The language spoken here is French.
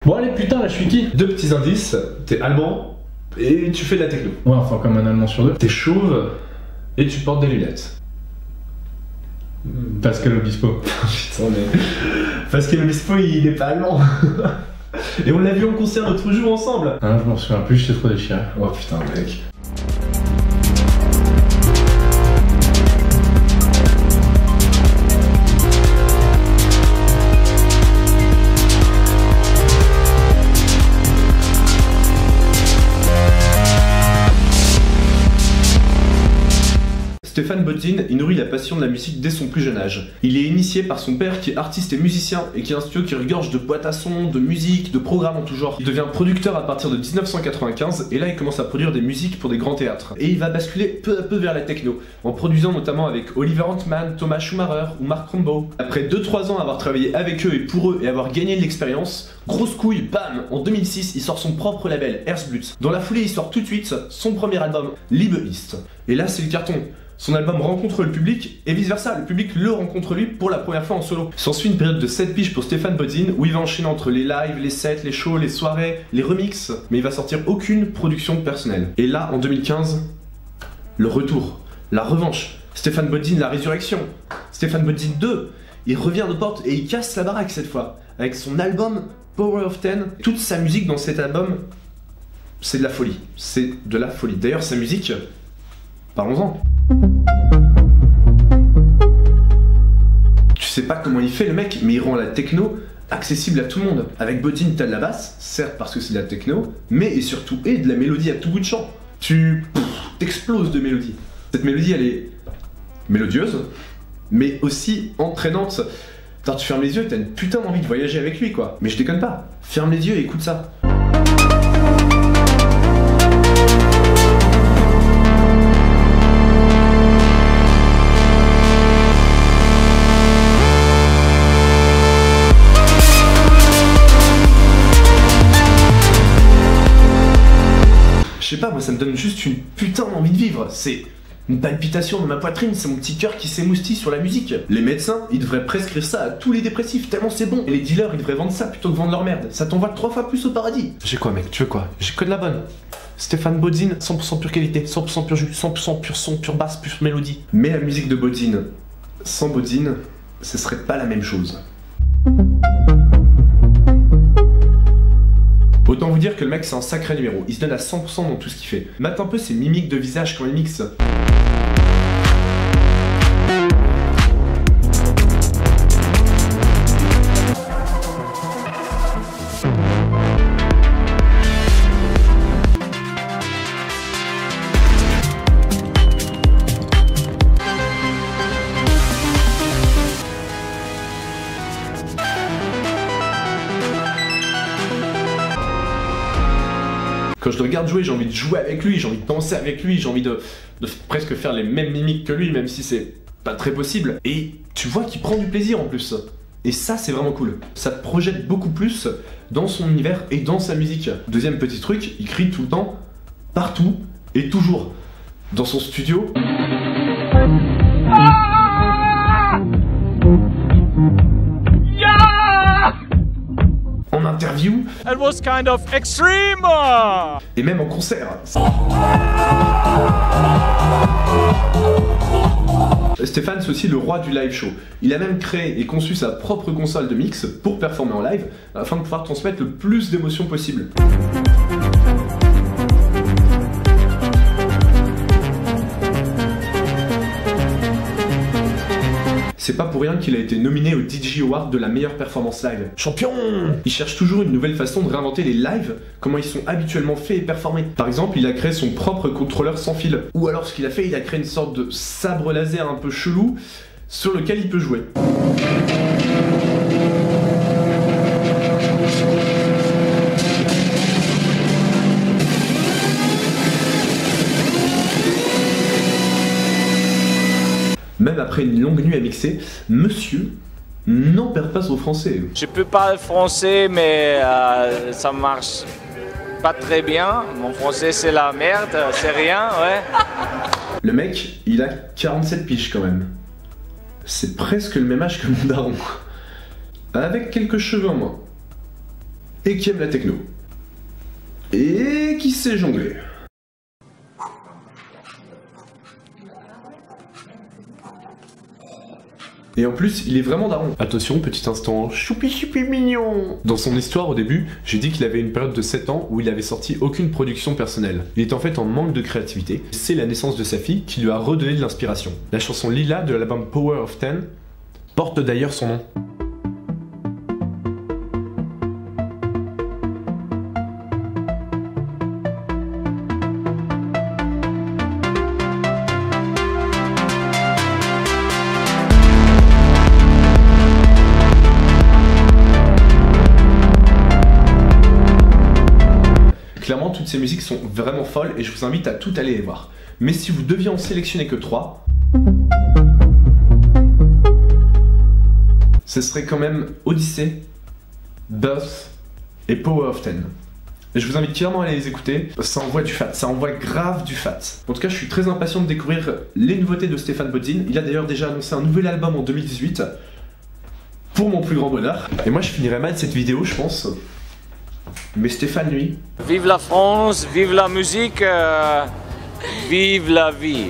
Bon allez putain là je suis qui? Deux petits indices, t'es allemand et tu fais de la techno. Ouais enfin comme un allemand sur deux. T'es chauve et tu portes des lunettes. Pascal Obispo. Putain mais... Pascal Obispo il est pas allemand. Et on l'a vu en concert l'autre jour ensemble. Ah je m'en souviens plus, j'étais trop déchiré. Oh putain mec. Stéphane Bodzin, il nourrit la passion de la musique dès son plus jeune âge. Il est initié par son père qui est artiste et musicien et qui a un studio qui regorge de boîtes à sons, de musique, de programmes en tout genre. Il devient producteur à partir de 1995 et là il commence à produire des musiques pour des grands théâtres. Et il va basculer peu à peu vers la techno, en produisant notamment avec Oliver Antman, Thomas Schumacher ou Mark Rombo. Après 2-3 ans à avoir travaillé avec eux et pour eux et avoir gagné de l'expérience, grosse couille, bam, en 2006 il sort son propre label, Herzblut. Dans la foulée il sort tout de suite son premier album, Liebe ist. Et là c'est le carton. Son album rencontre le public et vice versa, le public le rencontre lui pour la première fois en solo. S'ensuit une période de 7 piges pour Stéphane Bodzin où il va enchaîner entre les lives, les sets, les shows, les soirées, les remixes, mais il va sortir aucune production personnelle. Et là, en 2015, le retour, la revanche, Stéphane Bodzin, la résurrection, Stéphane Bodzin 2, il revient de porte et il casse la baraque cette fois, avec son album Power of Ten. Toute sa musique dans cet album, c'est de la folie, c'est de la folie. D'ailleurs, sa musique, parlons-en. Tu sais pas comment il fait le mec, mais il rend la techno accessible à tout le monde. Avec Bodzin, t'as de la basse, certes parce que c'est de la techno, mais et surtout de la mélodie à tout bout de champ. Tu t'exploses de mélodie. Cette mélodie, elle est mélodieuse, mais aussi entraînante. Quand tu fermes les yeux, t'as une putain d'envie de voyager avec lui, quoi. Mais je déconne pas. Ferme les yeux et écoute ça. Je sais pas, moi ça me donne juste une putain d'envie de vivre. C'est une palpitation dans ma poitrine, c'est mon petit cœur qui s'émoustille sur la musique. Les médecins, ils devraient prescrire ça à tous les dépressifs, tellement c'est bon. Et les dealers, ils devraient vendre ça plutôt que vendre leur merde. Ça t'envoie 3 fois plus au paradis. J'ai quoi mec, tu veux quoi? J'ai que de la bonne. Stéphane Bodzin, 100% pure qualité, 100% pur jus, 100% pur son, pure basse, pure mélodie. Mais la musique de Bodzin, sans Bodzin, ce serait pas la même chose. Autant vous dire que le mec c'est un sacré numéro, il se donne à 100% dans tout ce qu'il fait. Mate un peu ses mimiques de visage quand il mixe. Quand je le regarde jouer, j'ai envie de jouer avec lui, j'ai envie de danser avec lui, j'ai envie de presque faire les mêmes mimiques que lui, même si c'est pas très possible. Et tu vois qu'il prend du plaisir en plus. Et ça, c'est vraiment cool. Ça te projette beaucoup plus dans son univers et dans sa musique. Deuxième petit truc, il crie tout le temps, partout et toujours. Dans son studio. En interview. It was kind of extreme. Et même en concert. Stéphane, c'est aussi le roi du live show. Il a même créé et conçu sa propre console de mix pour performer en live, afin de pouvoir transmettre le plus d'émotions possible. C'est pas pour rien qu'il a été nominé au DJ Award de la meilleure performance live. Champion! Il cherche toujours une nouvelle façon de réinventer les lives, comment ils sont habituellement faits et performés. Par exemple, il a créé son propre contrôleur sans fil. Ou alors ce qu'il a fait, il a créé une sorte de sabre laser un peu chelou sur lequel il peut jouer. Même après une longue nuit à mixer, monsieur n'en perd pas au français. Je peux parler français, mais ça marche pas très bien. Mon français, c'est la merde, c'est rien, ouais. Le mec, il a 47 piges quand même. C'est presque le même âge que mon daron. Avec quelques cheveux en moins. et qui aime la techno. Et qui sait jongler. Et en plus, il est vraiment daron. Attention, petit instant, choupi choupi mignon. Dans son histoire au début, j'ai dit qu'il avait une période de 7 ans où il avait sorti aucune production personnelle. Il est en fait en manque de créativité. C'est la naissance de sa fille qui lui a redonné de l'inspiration. La chanson Lila de l'album Power of Ten porte d'ailleurs son nom. Clairement, toutes ces musiques sont vraiment folles et je vous invite à tout aller les voir. Mais si vous deviez en sélectionner que 3, ce serait quand même Odyssey, Birth et Power of Ten. Et je vous invite clairement à aller les écouter, ça envoie du fat, ça envoie grave du fat. En tout cas, je suis très impatient de découvrir les nouveautés de Stéphane Bodzin. Il a d'ailleurs déjà annoncé un nouvel album en 2018, pour mon plus grand bonheur. Et moi, je finirai mal cette vidéo, je pense. Mais Stéphane, lui... Vive la France, vive la musique, vive la vie.